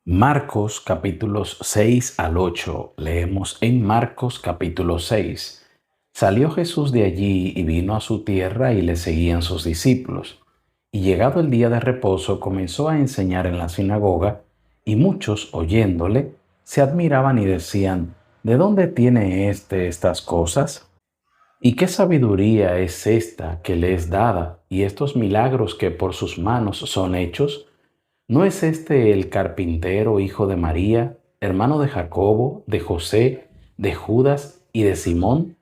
Marcos capítulos 6 al 8. Leemos en Marcos capítulo 6. Salió Jesús de allí y vino a su tierra y le seguían sus discípulos. Y llegado el día de reposo comenzó a enseñar en la sinagoga, y muchos, oyéndole, se admiraban y decían, ¿de dónde tiene estas cosas? ¿Y qué sabiduría es esta que le es dada, y estos milagros que por sus manos son hechos? ¿No es este el carpintero, hijo de María, hermano de Jacobo, de José, de Judas y de Simón?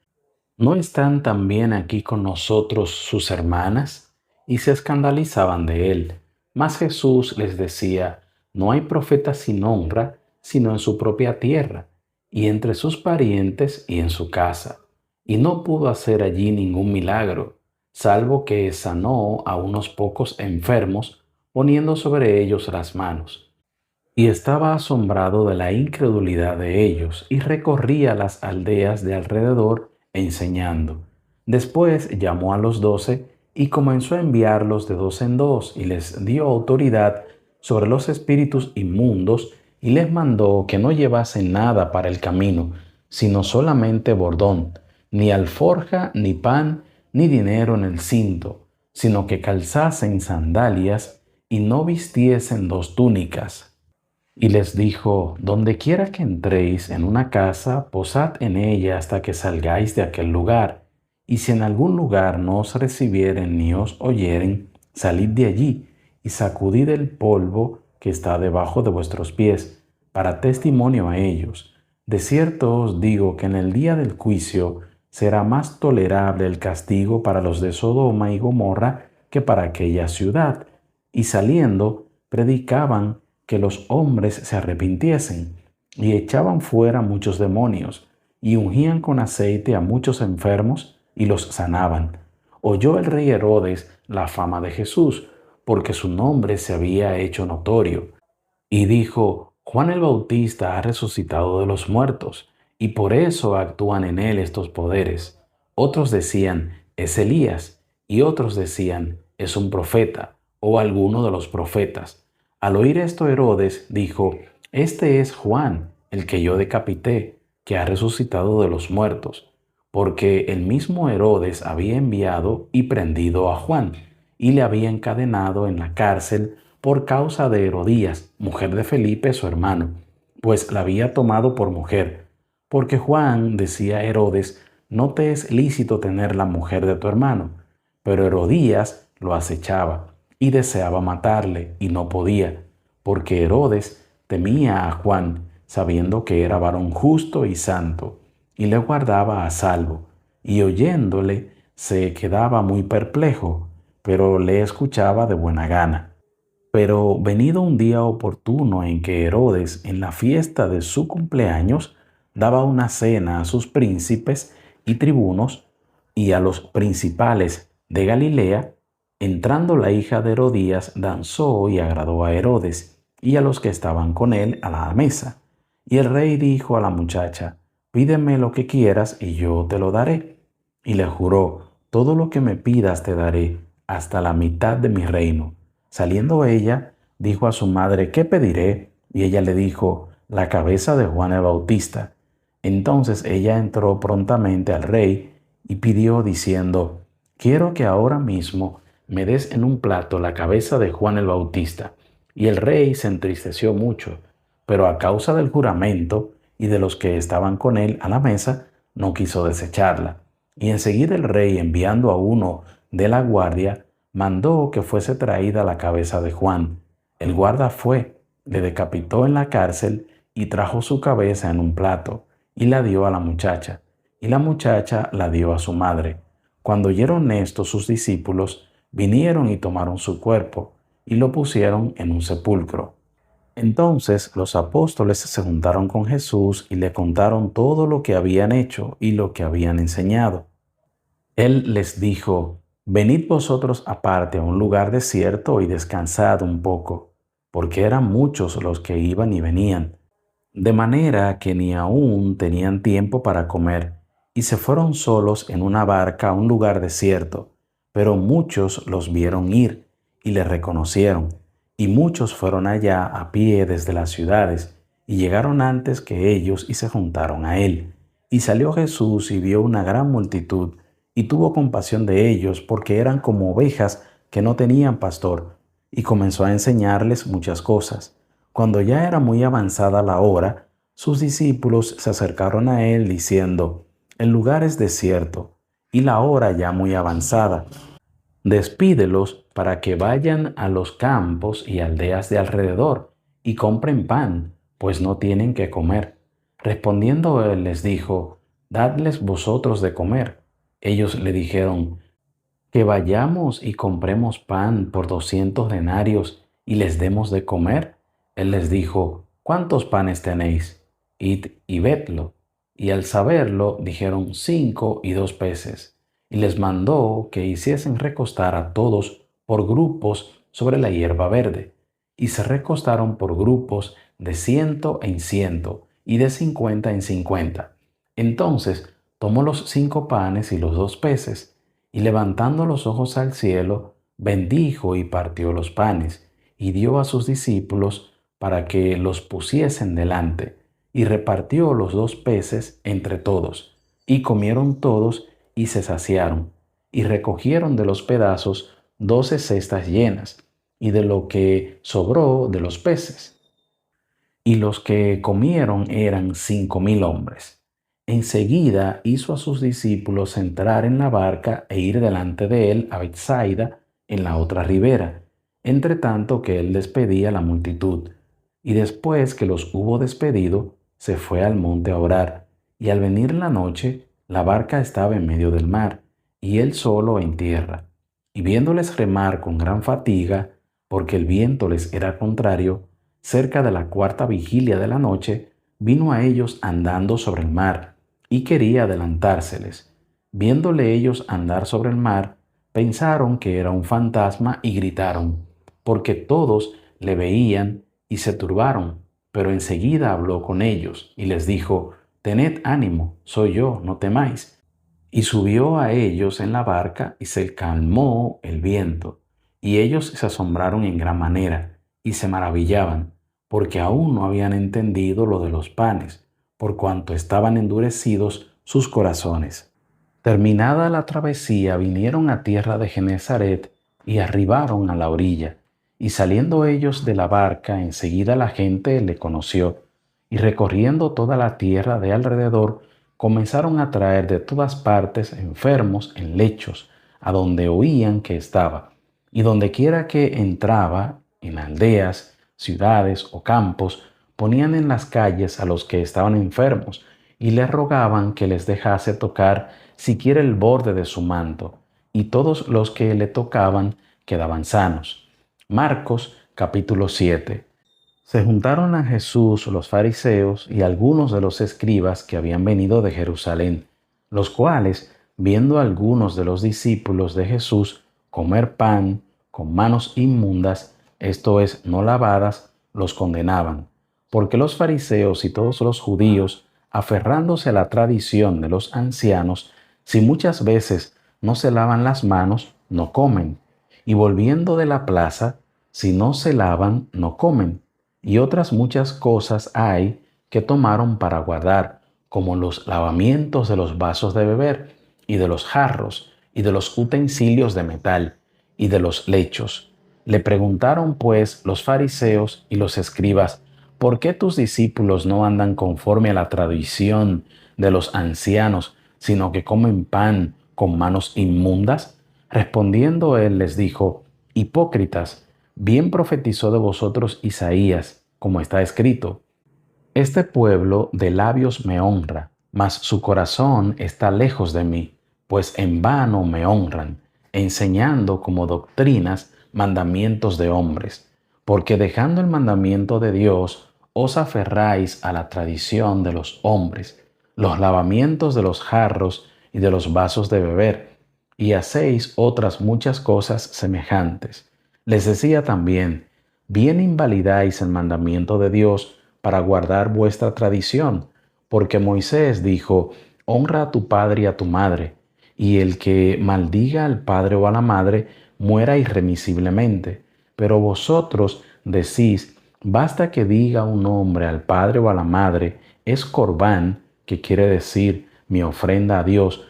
¿No están también aquí con nosotros sus hermanas? Y se escandalizaban de él. Mas Jesús les decía, no hay profeta sin honra, sino en su propia tierra, y entre sus parientes y en su casa. Y no pudo hacer allí ningún milagro, salvo que sanó a unos pocos enfermos, poniendo sobre ellos las manos. Y estaba asombrado de la incredulidad de ellos, y recorría las aldeas de alrededor enseñando. Después llamó a los 12 y comenzó a enviarlos de dos en dos, y les dio autoridad sobre los espíritus inmundos, y les mandó que no llevasen nada para el camino, sino solamente bordón, ni alforja, ni pan, ni dinero en el cinto, sino que calzasen sandalias y no vistiesen dos túnicas. Y les dijo, donde quiera que entréis en una casa, posad en ella hasta que salgáis de aquel lugar. Y si en algún lugar no os recibieren ni os oyeren, salid de allí y sacudid el polvo que está debajo de vuestros pies, para testimonio a ellos. De cierto os digo que en el día del juicio será más tolerable el castigo para los de Sodoma y Gomorra que para aquella ciudad. Y saliendo, predicaban que los hombres se arrepintiesen, y echaban fuera muchos demonios, y ungían con aceite a muchos enfermos, y los sanaban. Oyó el rey Herodes la fama de Jesús, porque su nombre se había hecho notorio, y dijo, Juan el Bautista ha resucitado de los muertos, y por eso actúan en él estos poderes. Otros decían, es Elías, y otros decían, es un profeta, o alguno de los profetas. Al oír esto Herodes dijo, este es Juan, el que yo decapité, que ha resucitado de los muertos, porque el mismo Herodes había enviado y prendido a Juan, y le había encadenado en la cárcel por causa de Herodías, mujer de Felipe, su hermano, pues la había tomado por mujer. Porque Juan decía a Herodes, no te es lícito tener la mujer de tu hermano. Pero Herodías lo acechaba y deseaba matarle, y no podía, porque Herodes temía a Juan, sabiendo que era varón justo y santo, y le guardaba a salvo, y oyéndole se quedaba muy perplejo, pero le escuchaba de buena gana. Pero venido un día oportuno en que Herodes, en la fiesta de su cumpleaños, daba una cena a sus príncipes y tribunos y a los principales de Galilea, entrando la hija de Herodías, danzó y agradó a Herodes y a los que estaban con él a la mesa. Y el rey dijo a la muchacha, pídeme lo que quieras y yo te lo daré. Y le juró, todo lo que me pidas te daré, hasta la mitad de mi reino. Saliendo ella, dijo a su madre, ¿qué pediré? Y ella le dijo, la cabeza de Juan el Bautista. Entonces ella entró prontamente al rey y pidió diciendo, quiero que ahora mismo me des en un plato la cabeza de Juan el Bautista. Y el rey se entristeció mucho, pero a causa del juramento y de los que estaban con él a la mesa, no quiso desecharla. Y enseguida el rey, enviando a uno de la guardia, mandó que fuese traída la cabeza de Juan. El guarda fue, le decapitó en la cárcel y trajo su cabeza en un plato y la dio a la muchacha, y la muchacha la dio a su madre. Cuando oyeron esto sus discípulos, vinieron y tomaron su cuerpo y lo pusieron en un sepulcro. Entonces los apóstoles se juntaron con Jesús y le contaron todo lo que habían hecho y lo que habían enseñado. Él les dijo, venid vosotros aparte a un lugar desierto y descansad un poco, porque eran muchos los que iban y venían, de manera que ni aún tenían tiempo para comer, y se fueron solos en una barca a un lugar desierto, pero muchos los vieron ir y le reconocieron, Y muchos fueron allá a pie desde las ciudades, y llegaron antes que ellos y se juntaron a él. Y salió Jesús y vio una gran multitud, y tuvo compasión de ellos, porque eran como ovejas que no tenían pastor, y comenzó a enseñarles muchas cosas. Cuando ya era muy avanzada la hora, sus discípulos se acercaron a él diciendo: El lugar es desierto, y la hora ya muy avanzada. Despídelos para que vayan a los campos y aldeas de alrededor y compren pan, pues no tienen qué comer. Respondiendo él les dijo: Dadles vosotros de comer. Ellos le dijeron: Que vayamos y compremos pan por 200 denarios y les demos de comer. Él les dijo: ¿Cuántos panes tenéis? Id y vedlo. Y al saberlo, dijeron: 5 y 2 peces. Y les mandó que hiciesen recostar a todos por grupos sobre la hierba verde. Y se recostaron por grupos de 100 en 100 y de 50 en 50. Entonces tomó los 5 panes y los 2 peces, y levantando los ojos al cielo, bendijo y partió los panes, y dio a sus discípulos para que los pusiesen delante, y repartió los 2 peces entre todos, y comieron todos y se saciaron, y recogieron de los pedazos 12 cestas llenas, y de lo que sobró de los peces. Y los que comieron eran 5.000 hombres. Enseguida hizo a sus discípulos entrar en la barca e ir delante de él a Bethsaida, en la otra ribera, entre tanto que él despedía la multitud. Y después que los hubo despedido, se fue al monte a orar. Y al venir la noche, la barca estaba en medio del mar, y él solo en tierra. Y viéndoles remar con gran fatiga, porque el viento les era contrario, cerca de la cuarta vigilia de la noche, vino a ellos andando sobre el mar, y quería adelantárseles. Viéndole ellos andar sobre el mar, pensaron que era un fantasma y gritaron, porque todos le veían y se turbaron. Pero enseguida habló con ellos y les dijo: Tened ánimo, soy yo, no temáis. Y subió a ellos en la barca y se calmó el viento. Y ellos se asombraron en gran manera y se maravillaban, porque aún no habían entendido lo de los panes, por cuanto estaban endurecidos sus corazones. Terminada la travesía, vinieron a tierra de Genezaret y arribaron a la orilla. Y saliendo ellos de la barca, enseguida la gente le conoció, y recorriendo toda la tierra de alrededor, comenzaron a traer de todas partes enfermos en lechos, a donde oían que estaba. Y dondequiera que entraba, en aldeas, ciudades o campos, ponían en las calles a los que estaban enfermos, y les rogaban que les dejase tocar siquiera el borde de su manto, y todos los que le tocaban quedaban sanos. Marcos capítulo 7. Se juntaron a Jesús los fariseos y algunos de los escribas que habían venido de Jerusalén, los cuales, viendo a algunos de los discípulos de Jesús comer pan con manos inmundas, esto es, no lavadas, los condenaban, porque los fariseos y todos los judíos, aferrándose a la tradición de los ancianos, si muchas veces no se lavan las manos, no comen, y volviendo de la plaza, si no se lavan, no comen. Y otras muchas cosas hay que tomaron para guardar, como los lavamientos de los vasos de beber, y de los jarros, y de los utensilios de metal, y de los lechos. Le preguntaron pues los fariseos y los escribas: ¿Por qué tus discípulos no andan conforme a la tradición de los ancianos, sino que comen pan con manos inmundas? Respondiendo él les dijo: Hipócritas, bien profetizó de vosotros Isaías, como está escrito: Este pueblo de labios me honra, mas su corazón está lejos de mí, pues en vano me honran, enseñando como doctrinas mandamientos de hombres. Porque dejando el mandamiento de Dios, os aferráis a la tradición de los hombres, los lavamientos de los jarros y de los vasos de beber, y hacéis otras muchas cosas semejantes. Les decía también: bien invalidáis el mandamiento de Dios para guardar vuestra tradición, porque Moisés dijo: honra a tu padre y a tu madre, y el que maldiga al padre o a la madre muera irremisiblemente. Pero vosotros decís, basta que diga un hombre al padre o a la madre, es corbán, que quiere decir mi ofrenda a Dios,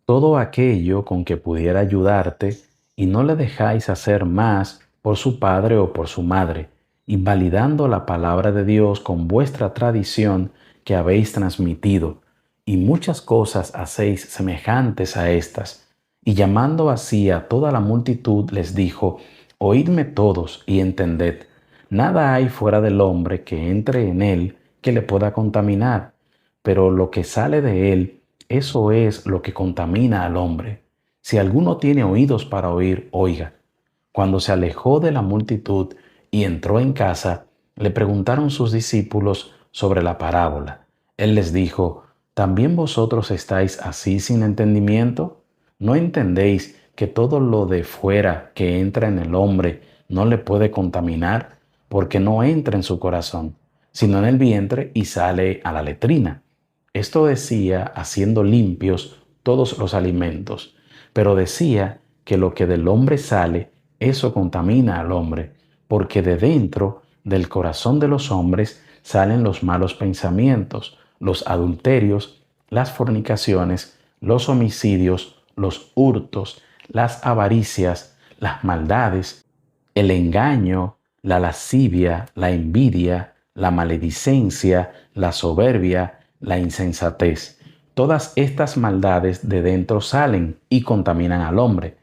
todo aquello con que pudiera ayudarte, y no le dejáis hacer más por su padre o por su madre, invalidando la palabra de Dios con vuestra tradición que habéis transmitido, y muchas cosas hacéis semejantes a estas. Y llamando así a toda la multitud, les dijo, oídme todos y entended, nada hay fuera del hombre que entre en él que le pueda contaminar, pero lo que sale de él, eso es lo que contamina al hombre. Si alguno tiene oídos para oír, oiga. Cuando se alejó de la multitud y entró en casa, le preguntaron sus discípulos sobre la parábola. Él les dijo, ¿también vosotros estáis así sin entendimiento? ¿No entendéis que todo lo de fuera que entra en el hombre no le puede contaminar, porque no entra en su corazón, sino en el vientre y sale a la letrina? Esto decía haciendo limpios todos los alimentos, pero decía que lo que del hombre sale, eso contamina al hombre, porque de dentro del corazón de los hombres salen los malos pensamientos, los adulterios, las fornicaciones, los homicidios, los hurtos, las avaricias, las maldades, el engaño, la lascivia, la envidia, la maledicencia, la soberbia, la insensatez. Todas estas maldades de dentro salen y contaminan al hombre.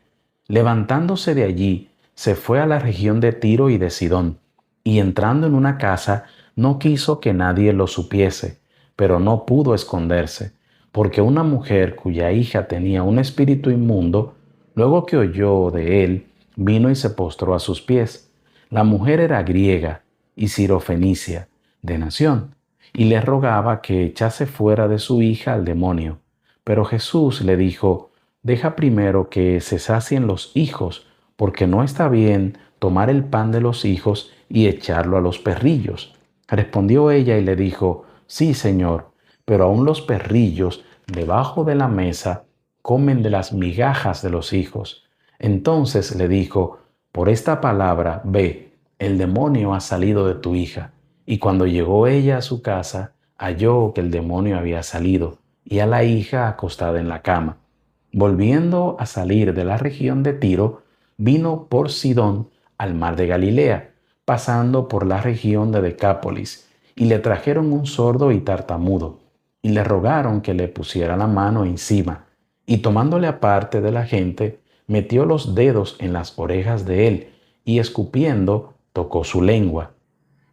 Levantándose de allí, se fue a la región de Tiro y de Sidón, y entrando en una casa, no quiso que nadie lo supiese, pero no pudo esconderse, porque una mujer cuya hija tenía un espíritu inmundo, luego que oyó de él, vino y se postró a sus pies. La mujer era griega y sirofenicia, de nación, y le rogaba que echase fuera de su hija al demonio. Pero Jesús le dijo, deja primero que se sacien los hijos, porque no está bien tomar el pan de los hijos y echarlo a los perrillos. Respondió ella y le dijo, sí, Señor, pero aun los perrillos debajo de la mesa comen de las migajas de los hijos. Entonces le dijo, por esta palabra, ve, el demonio ha salido de tu hija. Y cuando llegó ella a su casa, halló que el demonio había salido, y a la hija acostada en la cama. Volviendo a salir de la región de Tiro, vino por Sidón al mar de Galilea, pasando por la región de Decápolis, y le trajeron un sordo y tartamudo, y le rogaron que le pusiera la mano encima, y tomándole aparte de la gente, metió los dedos en las orejas de él, y escupiendo, tocó su lengua.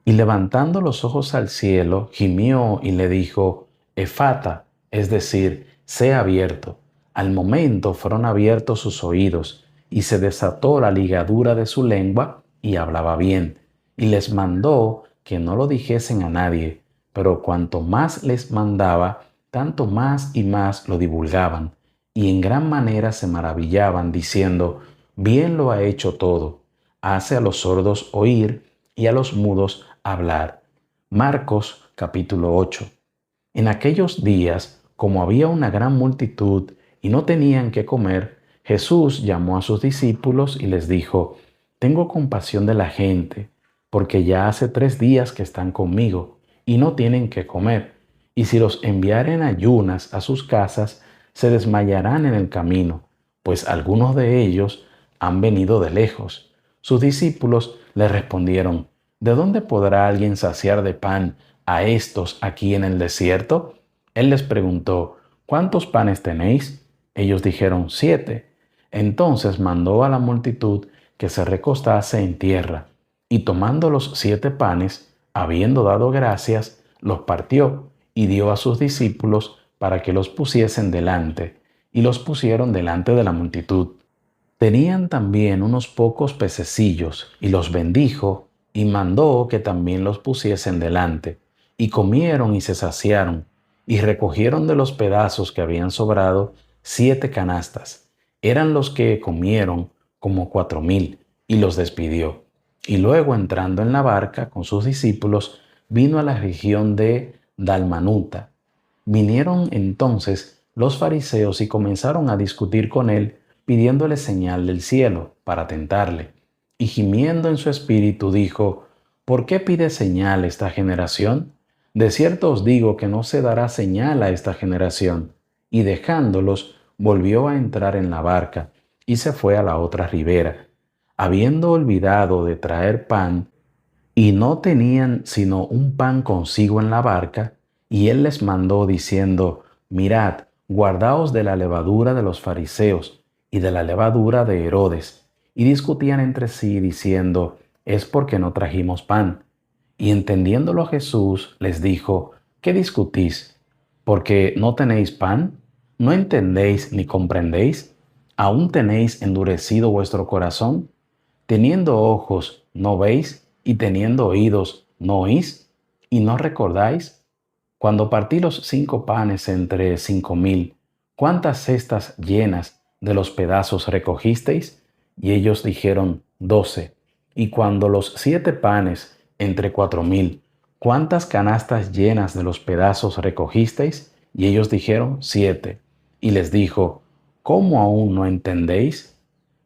Y levantando los ojos al cielo, gimió y le dijo, Efata, es decir, sea abierto. Al momento fueron abiertos sus oídos, y se desató la ligadura de su lengua, y hablaba bien. Y les mandó que no lo dijesen a nadie, pero cuanto más les mandaba, tanto más y más lo divulgaban, y en gran manera se maravillaban, diciendo, bien lo ha hecho todo, hace a los sordos oír y a los mudos hablar. Marcos capítulo 8. En aquellos días, como había una gran multitud y no tenían qué comer, Jesús llamó a sus discípulos y les dijo, tengo compasión de la gente, porque ya hace 3 días que están conmigo y no tienen qué comer, y si los enviaren ayunas a sus casas, se desmayarán en el camino, pues algunos de ellos han venido de lejos. Sus discípulos le respondieron, ¿de dónde podrá alguien saciar de pan a estos aquí en el desierto? Él les preguntó, ¿cuántos panes tenéis? Ellos dijeron, 7. Entonces mandó a la multitud que se recostase en tierra, y tomando los 7 panes, habiendo dado gracias, los partió y dio a sus discípulos para que los pusiesen delante, y los pusieron delante de la multitud. Tenían también unos pocos pececillos, y los bendijo, y mandó que también los pusiesen delante, y comieron y se saciaron, y recogieron de los pedazos que habían sobrado 7 canastas. Eran los que comieron como 4,000, y los despidió. Y luego entrando en la barca con sus discípulos, vino a la región de Dalmanuta. Vinieron entonces los fariseos y comenzaron a discutir con él, pidiéndole señal del cielo para tentarle. Y gimiendo en su espíritu dijo, ¿por qué pide señal esta generación? De cierto os digo que no se dará señal a esta generación. Y dejándolos, volvió a entrar en la barca y se fue a la otra ribera. Habiendo olvidado de traer pan, y no tenían sino un pan consigo en la barca, y él les mandó diciendo, mirad, guardaos de la levadura de los fariseos y de la levadura de Herodes. Y discutían entre sí diciendo, es porque no trajimos pan. Y entendiéndolo Jesús les dijo, ¿qué discutís? ¿Porque no tenéis pan? ¿No entendéis ni comprendéis? ¿Aún tenéis endurecido vuestro corazón? Teniendo ojos, ¿no veis? Y teniendo oídos, ¿no oís? ¿Y no recordáis? Cuando partí los 5 panes entre 5000, ¿cuántas cestas llenas de los pedazos recogisteis? Y ellos dijeron, 12. Y cuando los 7 panes entre 4000, ¿cuántas canastas llenas de los pedazos recogisteis? Y ellos dijeron, 7. Y les dijo, ¿cómo aún no entendéis?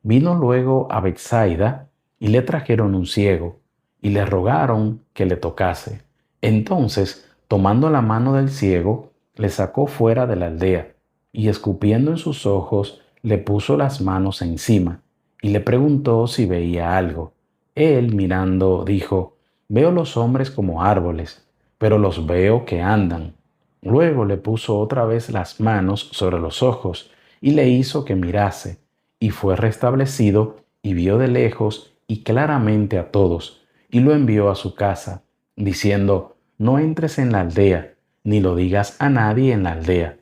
Vino luego a Betsaida y le trajeron un ciego y le rogaron que le tocase. Entonces, tomando la mano del ciego, le sacó fuera de la aldea y escupiendo en sus ojos, le puso las manos encima y le preguntó si veía algo. Él, mirando, dijo, veo los hombres como árboles, pero los veo que andan. Luego le puso otra vez las manos sobre los ojos y le hizo que mirase, y fue restablecido y vio de lejos y claramente a todos, y lo envió a su casa, diciendo, no entres en la aldea, ni lo digas a nadie en la aldea.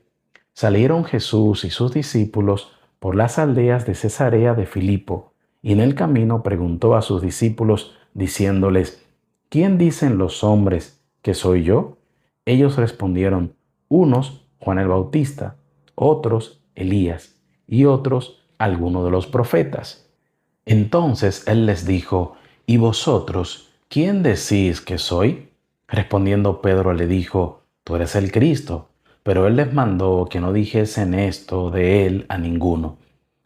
Salieron Jesús y sus discípulos por las aldeas de Cesarea de Filipo, y en el camino preguntó a sus discípulos, diciéndoles, ¿quién dicen los hombres que soy yo? Ellos respondieron, unos Juan el Bautista, otros Elías, y otros alguno de los profetas. Entonces él les dijo, ¿y vosotros quién decís que soy? Respondiendo Pedro le dijo, tú eres el Cristo. Pero él les mandó que no dijesen esto de él a ninguno.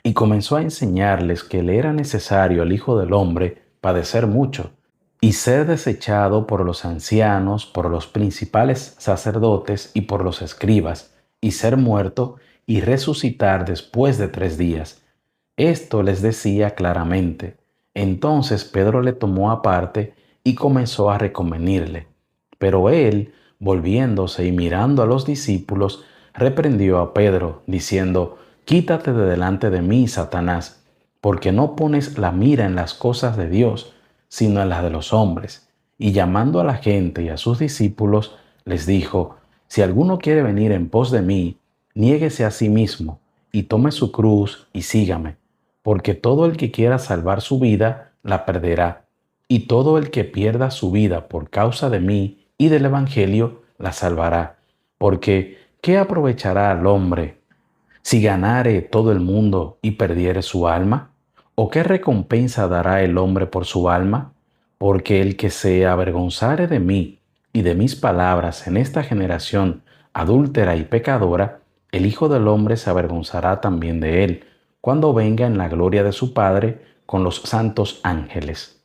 Y comenzó a enseñarles que le era necesario al Hijo del Hombre padecer mucho, y ser desechado por los ancianos, por los principales sacerdotes y por los escribas, y ser muerto y resucitar después de 3 días. Esto les decía claramente. Entonces Pedro le tomó aparte y comenzó a reconvenirle. Pero él, volviéndose y mirando a los discípulos, reprendió a Pedro, diciendo, quítate de delante de mí, Satanás, porque no pones la mira en las cosas de Dios, sino en las de los hombres. Y llamando a la gente y a sus discípulos, les dijo, si alguno quiere venir en pos de mí, niéguese a sí mismo, y tome su cruz y sígame, porque todo el que quiera salvar su vida, la perderá, y todo el que pierda su vida por causa de mí y del Evangelio, la salvará. Porque, ¿qué aprovechará al hombre si ganare todo el mundo y perdiere su alma? ¿O qué recompensa dará el hombre por su alma? Porque el que se avergonzare de mí y de mis palabras en esta generación adúltera y pecadora, el Hijo del Hombre se avergonzará también de él, cuando venga en la gloria de su Padre con los santos ángeles.